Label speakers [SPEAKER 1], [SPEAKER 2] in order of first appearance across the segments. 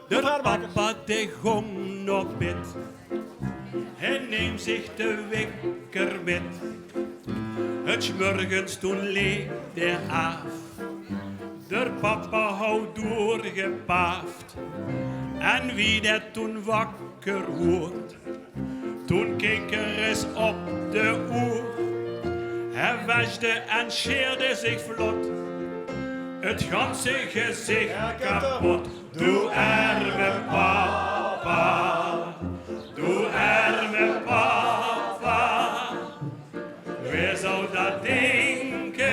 [SPEAKER 1] De papa die gong nog bid. Hij neemt zich de wekker met. Het 's morgens toen leefde af. De papa houdt doorgepaafd. En wie dat toen wakker wordt, toen keek er eens op de oer. Hij wasde en scheerde zich vlot, het ganse gezicht kapot. Doe Erme Papa, doe Erme Papa. Wie zou dat denken,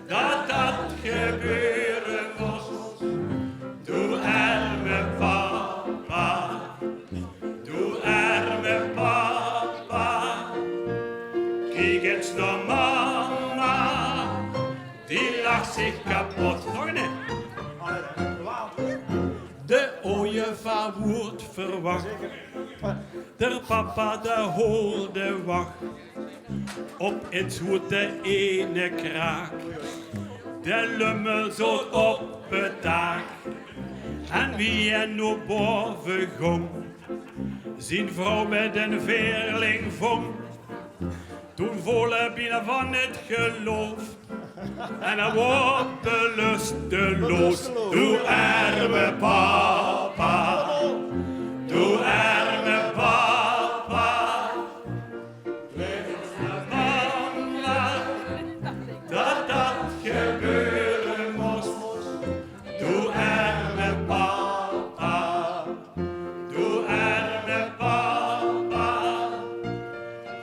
[SPEAKER 1] dat dat gebeuren moest? Doe Erme Papa, doe Erme Papa. Kijk eens naar mama, die lacht zich kapot. Nog een. De ooievaar wordt verwacht. De papa de hoorde wacht. Op het hoed de ene kraak. De lummel zo op het dak. En wie er nu boven gong, zijn vrouw met een veerling vong. Toen volle binnen van het geloof. En hij wordt belusteloos. Doe Erme Papa, doe Erme Papa. Wees mama, dat dat gebeuren moest. Doe Erme Papa, doe Erme Papa.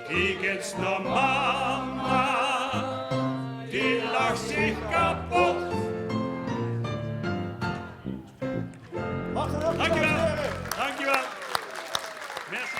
[SPEAKER 1] Kijk eens naar mama, die lacht zich kapot. Dankjewel. Dankjewel. Merci.